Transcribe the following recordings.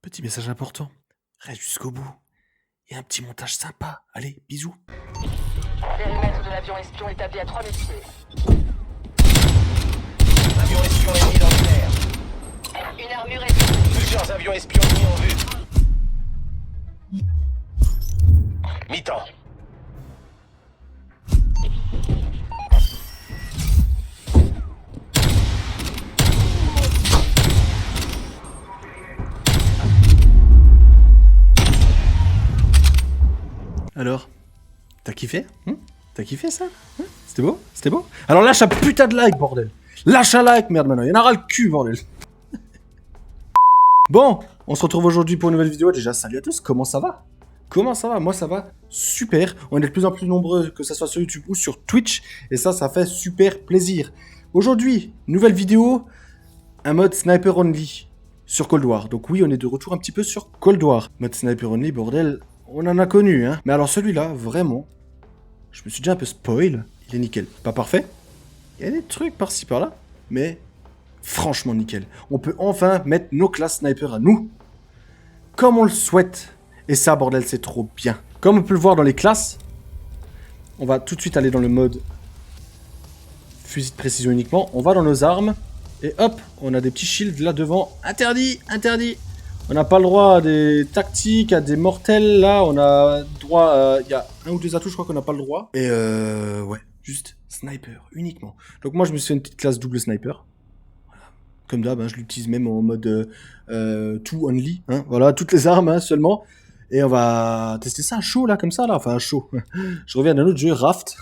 Petit message important. Reste jusqu'au bout. Et un petit montage sympa. Allez, bisous. Périmètre de l'avion espion établi à 3000 pieds. Avion espion ennemi dans l'air. Une armure est... Plusieurs avions espions ennemis en vue. Mi-temps. Alors, t'as kiffé T'as kiffé ça C'était beau C'était beau. Alors lâche un putain de like, bordel. Lâche un like, merde, maintenant. Il y en aura le cul, bordel. Bon, on se retrouve aujourd'hui pour une nouvelle vidéo. Déjà, salut à tous, comment ça va? Comment ça va? Moi, ça va super. On est de plus en plus nombreux, que ce soit sur YouTube ou sur Twitch. Et ça fait super plaisir. Aujourd'hui, nouvelle vidéo, un mode Sniper Only sur Cold War. Donc oui, on est de retour un petit peu sur Cold War. Mode Sniper Only, bordel, on en a connu, hein. Mais alors celui-là, vraiment, je me suis déjà un peu spoil. Il est nickel. Pas parfait. Il y a des trucs par-ci par-là, mais franchement nickel. On peut enfin mettre nos classes sniper à nous, comme on le souhaite. Et ça, bordel, c'est trop bien. Comme on peut le voir dans les classes, on va tout de suite aller dans le mode fusil de précision uniquement. On va dans nos armes, et hop, on a des petits shields là devant. Interdit, interdit. On n'a pas le droit à des tactiques, à des mortels, là. On a droit, il y a un ou deux atouts, je crois qu'on n'a pas le droit. Et ouais, juste sniper, uniquement. Donc moi, je me suis fait une petite classe double sniper. Voilà. Comme d'hab, hein, je l'utilise même en mode two only. Hein, voilà, toutes les armes, hein, seulement. Et on va tester ça à chaud, là, comme ça, là. Enfin, à chaud. Je reviens d'un autre jeu, Raft.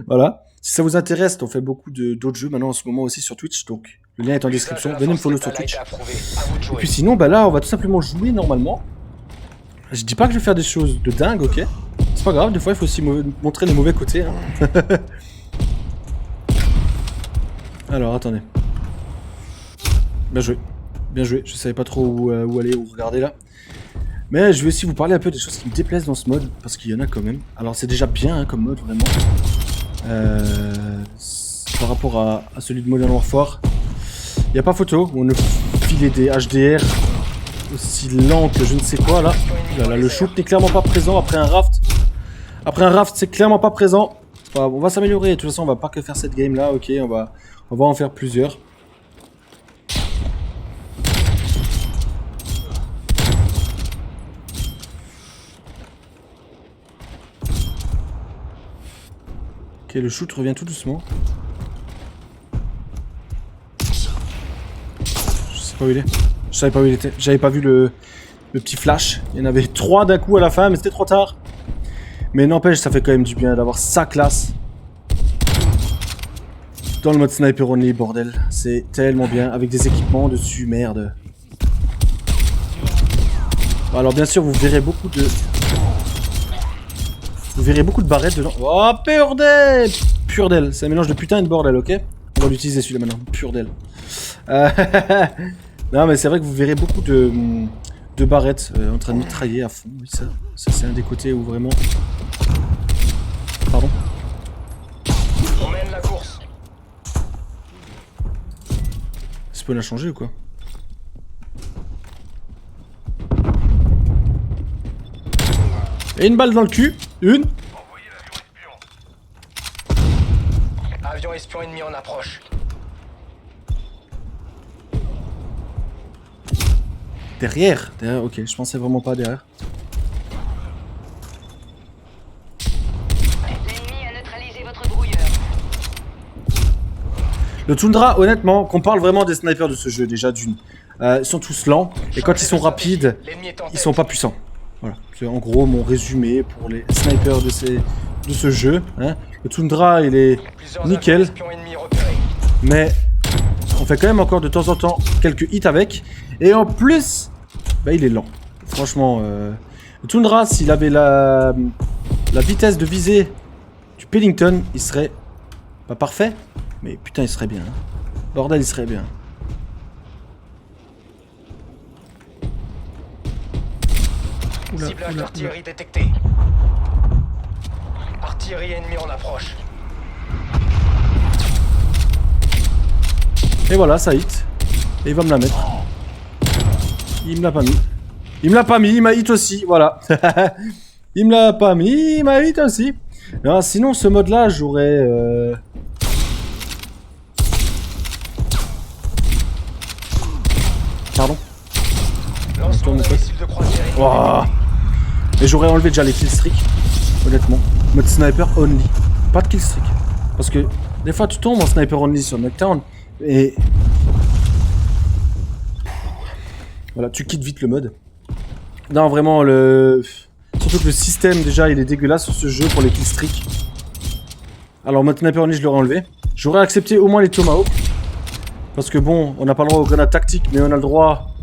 Voilà. Si ça vous intéresse, on fait beaucoup d'autres jeux maintenant en ce moment aussi sur Twitch. Donc, le lien est en description. Venez me follow sur Twitch. Et puis sinon, bah là, on va tout simplement jouer normalement. Je dis pas que je vais faire des choses de dingue, ok? C'est pas grave, des fois, il faut aussi montrer les mauvais côtés. Hein. Alors, attendez. Bien joué. Bien joué. Je savais pas trop où aller, où regarder là. Mais je vais aussi vous parler un peu des choses qui me déplaisent dans ce mode, parce qu'il y en a quand même. Alors c'est déjà bien hein, comme mode, vraiment. Par rapport à celui de Modern Warfare, il n'y a pas photo. On a filé des HDR aussi lents que je ne sais quoi là. Là, le shoot n'est clairement pas présent après un raft. Après un raft, c'est clairement pas présent. On va s'améliorer. De toute façon, on va pas que faire cette game là. Ok, on va en faire plusieurs. Ok, le shoot revient tout doucement. Je sais pas où il est. Je savais pas où il était. J'avais pas vu le petit flash. Il y en avait 3 d'un coup à la fin, mais c'était trop tard. Mais n'empêche, ça fait quand même du bien d'avoir sa classe dans le mode Sniper Only, bordel. C'est tellement bien, avec des équipements dessus, merde. Bon, alors bien sûr, vous verrez beaucoup de... Vous verrez beaucoup de barrettes dedans. Oh, bordel! Purdel, c'est un mélange de putain et de bordel, ok? On va l'utiliser celui-là maintenant, Purdel. Non, mais c'est vrai que vous verrez beaucoup de barrettes en train de mitrailler à fond. Oui, ça c'est un des côtés où vraiment... Pardon? On mène la course. Spawn a changé ou quoi? Et une balle dans le cul. Une. Envoyez l'avion espion. Avion espion ennemi en approche. Derrière. Derrière, ok. Je pensais vraiment pas derrière. L'ennemi a neutralisé votre brouilleur. Le Tundra, honnêtement, qu'on parle vraiment des snipers de ce jeu, déjà d'une. Ils sont tous lents. Et quand ils sont rapides, ils sont pas puissants. Voilà, c'est en gros mon résumé pour les snipers de ce jeu. Hein. Le Tundra, il est nickel, mais on fait quand même encore de temps en temps quelques hits avec. Et en plus, bah, il est lent. Franchement, le Tundra, s'il avait la vitesse de visée du Pellington, il serait pas parfait, mais putain, il serait bien. Hein. Bordel, il serait bien. Oula, Ciblage oula, d'artillerie détecté. Artillerie ennemie en approche. Et voilà, ça hit. Et il va me la mettre. Il me l'a pas mis. Il me l'a pas mis, il m'a hit aussi, voilà. Il me l'a pas mis, il m'a hit aussi. Non, sinon, ce mode-là, j'aurais... Pardon. Lancement d'un missile de croisière ennemi. Wow. Et j'aurais enlevé déjà les killstreaks, honnêtement. Mode sniper only. Pas de killstreak. Parce que des fois tu tombes en sniper only sur Nocturne et... Voilà, tu quittes vite le mode. Non, vraiment, surtout que le système déjà il est dégueulasse sur ce jeu pour les killstreaks. Alors mode sniper only je l'aurais enlevé. J'aurais accepté au moins les Tomahawk. Parce que bon, on n'a pas le droit aux grenades tactiques, mais on a le droit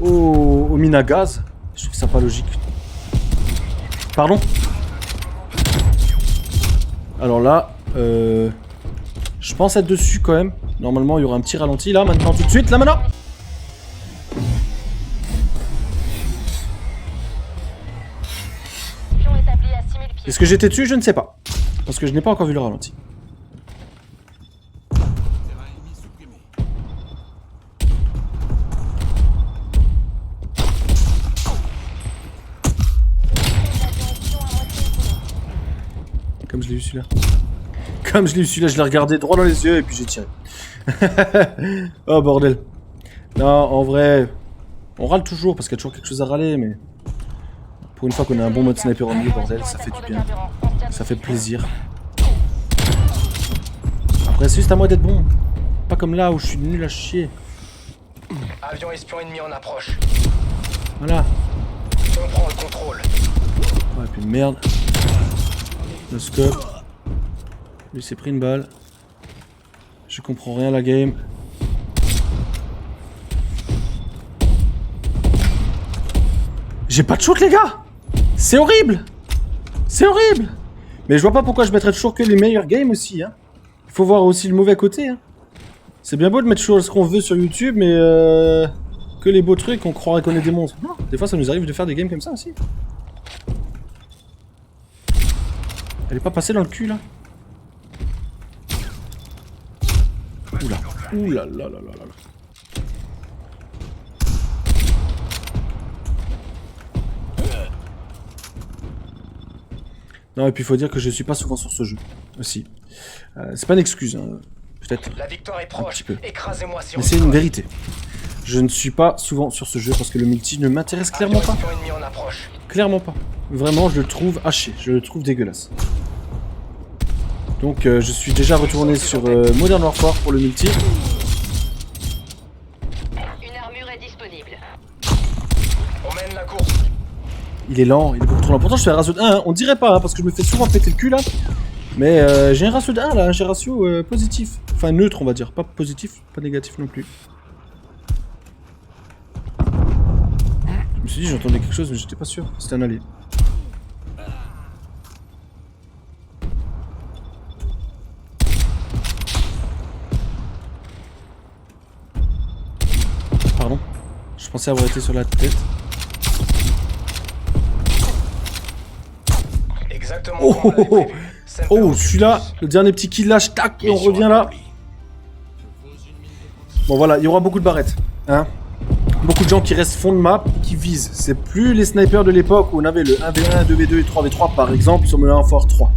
aux mines à gaz. Je trouve ça pas logique. Pardon? Alors là, je pense être dessus quand même. Normalement, il y aura un petit ralenti là, maintenant, tout de suite, là maintenant. Est-ce que j'étais dessus? Je ne sais pas. Parce que je n'ai pas encore vu le ralenti. Comme je l'ai eu celui-là. Comme je l'ai eu celui-là, je l'ai regardé droit dans les yeux et puis j'ai tiré. Oh bordel. Non, en vrai, on râle toujours parce qu'il y a toujours quelque chose à râler, mais pour une fois qu'on a un bon mode sniper only, bordel, ça fait du bien. Ça fait plaisir. Après, c'est juste à moi d'être bon. Pas comme là où je suis nul à chier. Avion espion ennemi en approche. Voilà. On prend le contrôle. Ouais, et puis merde. Le scope. Lui s'est pris une balle. Je comprends rien à la game. J'ai pas de shoot les gars. C'est horrible. C'est horrible. Mais je vois pas pourquoi je mettrais toujours que les meilleurs games aussi. Hein. Il faut voir aussi le mauvais côté. Hein. C'est bien beau de mettre toujours ce qu'on veut sur YouTube, mais que les beaux trucs, on croirait qu'on est des monstres. Non, des fois ça nous arrive de faire des games comme ça aussi. Elle est pas passée dans le cul là? Oula, oula là là là là là. Non, et puis il faut dire que je suis pas souvent sur ce jeu aussi. C'est pas une excuse, hein. Peut-être. La victoire est proche. Écrasez-moi si on mais c'est une vérité. Je ne suis pas souvent sur ce jeu parce que le multi ne m'intéresse clairement pas. Clairement pas. Vraiment, je le trouve haché. Je le trouve dégueulasse. Donc, je suis déjà retourné sur Modern Warfare pour le multi. Une armure est disponible. On mène la course. Il est lent, il est beaucoup trop lent. Pourtant, je fais un ratio de 1. Hein. On dirait pas, hein, parce que je me fais souvent péter le cul là. Mais j'ai un ratio de 1 là. J'ai un ratio positif. Enfin, neutre, on va dire. Pas positif, pas négatif non plus. Je me suis dit, j'entendais quelque chose, mais j'étais pas sûr. C'était un allié. Pardon. Je pensais avoir été sur la tête. Exactement. Oh, oh, oh, oh. Oh, celui-là, le dernier petit kill lâche, tac, et on revient là. Bon, voilà, il y aura beaucoup de barrettes. Hein. Beaucoup de gens qui restent fond de map, qui visent. C'est plus les snipers de l'époque où on avait le 1v1, 2v2 et 3v3 par exemple sur le 1 Fort 3.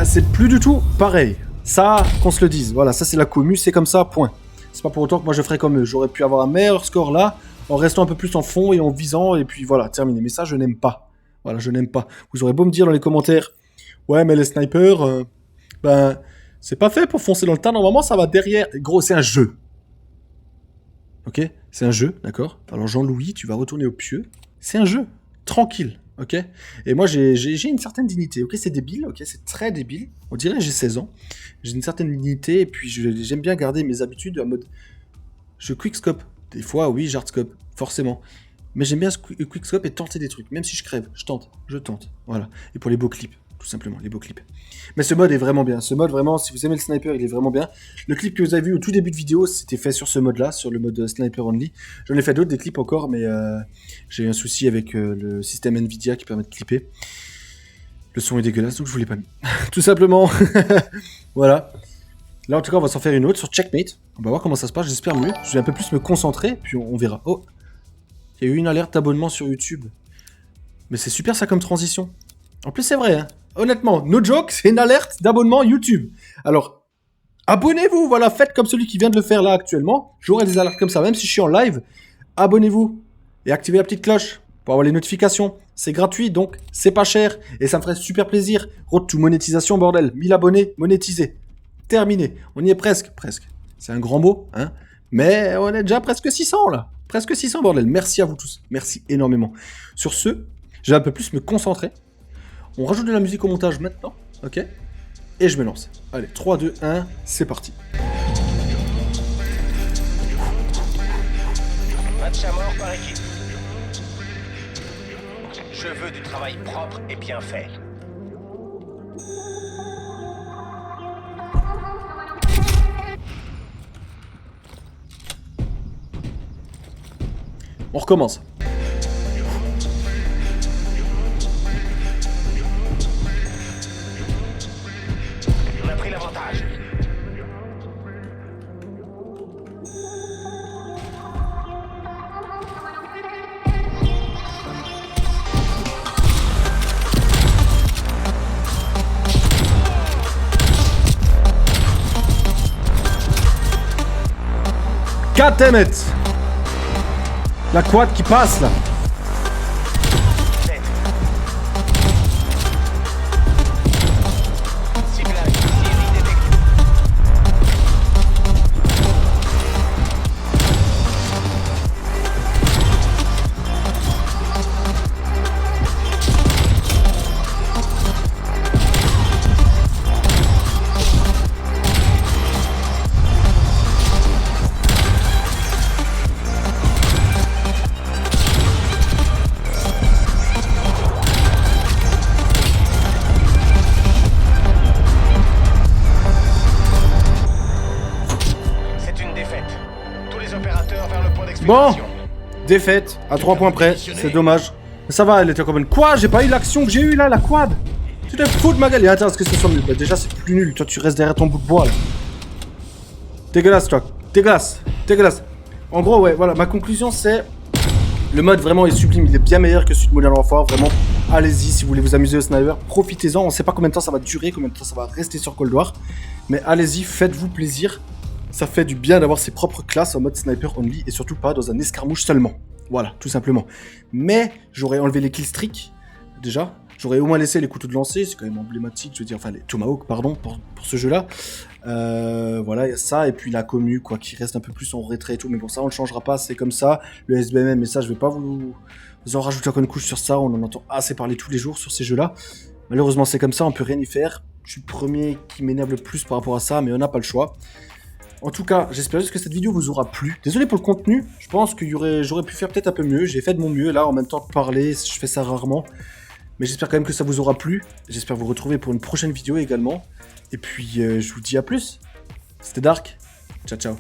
C'est plus du tout pareil. Ça, qu'on se le dise. Voilà, ça c'est la commu, c'est comme ça, point. C'est pas pour autant que moi je ferais comme eux. J'aurais pu avoir un meilleur score là, en restant un peu plus en fond et en visant, et puis voilà, terminé. Mais ça, je n'aime pas. Voilà, je n'aime pas. Vous aurez beau me dire dans les commentaires, ouais, mais les snipers, ben, c'est pas fait pour foncer dans le tas. Normalement, ça va derrière. Gros, c'est un jeu. Ok? C'est un jeu, d'accord? Alors, Jean-Louis, tu vas retourner au pieu. C'est un jeu. Tranquille, ok? Et moi, j'ai une certaine dignité. Ok, c'est débile, ok? C'est très débile. On dirait que j'ai 16 ans. J'ai une certaine dignité, et puis j'aime bien garder mes habitudes en mode. Je quickscope. Des fois, oui, j'hardscope. Forcément. Mais j'aime bien ce quickscope et tenter des trucs. Même si je crève, je tente. Voilà. Et pour les beaux clips, tout simplement, les beaux clips. Mais ce mode est vraiment bien. Ce mode, vraiment, si vous aimez le sniper, il est vraiment bien. Le clip que vous avez vu au tout début de vidéo, c'était fait sur ce mode-là, sur le mode sniper only. J'en ai fait d'autres, des clips encore, mais j'ai eu un souci avec le système Nvidia qui permet de clipper. Le son est dégueulasse, donc je vous l'ai pas mis. Tout simplement. Voilà. Là, en tout cas, on va s'en faire une autre sur Checkmate. On va voir comment ça se passe, j'espère mieux. Je vais un peu plus me concentrer, puis on verra. Oh, qu'il y a eu une alerte d'abonnement sur YouTube. Mais c'est super ça comme transition. En plus, c'est vrai, hein. Honnêtement, no joke, c'est une alerte d'abonnement YouTube. Alors, abonnez-vous, voilà, faites comme celui qui vient de le faire là actuellement. J'aurai des alertes comme ça, même si je suis en live. Abonnez-vous et activez la petite cloche pour avoir les notifications. C'est gratuit, donc c'est pas cher. Et ça me ferait super plaisir. Road to monétisation, bordel. 1000 abonnés, monétisés. Terminé. On y est presque. Presque. C'est un grand mot, hein. Mais on est déjà presque 600 là. Presque 600, bordel. Merci à vous tous. Merci énormément. Sur ce, je vais un peu plus me concentrer. On rajoute de la musique au montage maintenant, ok? Et je me lance. Allez, 3, 2, 1, c'est parti. Match à mort par équipe. Je veux du travail propre et bien fait. On recommence. On a pris l'avantage. God damn it! La quad qui passe là. Ciblage, Siri détecté. C'est une défaite. Tous les opérateurs vers le point Bon, d'exploitation. défaite, à 3 points près, c'est dommage. Mais ça va, elle était quand même... Quoi? J'ai pas eu l'action que j'ai eu là, la quad. Tu te fous de ma gueule. Et attends, est-ce que ce soit mieux? Bah déjà, c'est plus nul. Toi, tu restes derrière ton bout de bois là. Dégueulasse, toi. Dégueulasse. Dégueulasse. En gros, ouais, voilà, ma conclusion c'est... Le mode vraiment est sublime, il est bien meilleur que celui de Modern Warfare, vraiment. Allez-y, si vous voulez vous amuser au sniper, profitez-en. On sait pas combien de temps ça va durer, combien de temps ça va rester sur Cold War. Mais allez-y, faites-vous plaisir. Ça fait du bien d'avoir ses propres classes en mode sniper only et surtout pas dans un escarmouche seulement. Voilà, tout simplement. Mais j'aurais enlevé les killstreaks, déjà. J'aurais au moins laissé les couteaux de lancer, c'est quand même emblématique, je veux dire, enfin les Tomahawk, pardon, pour ce jeu-là. Voilà, il y a ça, et puis la commu, quoi, qui reste un peu plus en retrait et tout, mais bon, ça, on ne changera pas, c'est comme ça. Le SBMM, mais ça, je vais pas vous en rajouter encore une couche sur ça, on en entend assez parler tous les jours sur ces jeux-là. Malheureusement, c'est comme ça, on peut rien y faire. Je suis le premier qui m'énerve le plus par rapport à ça, mais on n'a pas le choix. En tout cas, j'espère juste que cette vidéo vous aura plu. Désolé pour le contenu, je pense que j'aurais pu faire peut-être un peu mieux. J'ai fait de mon mieux, là, en même temps de parler, je fais ça rarement. Mais j'espère quand même que ça vous aura plu. J'espère vous retrouver pour une prochaine vidéo également. Et puis, je vous dis à plus. C'était Dark. Ciao, ciao.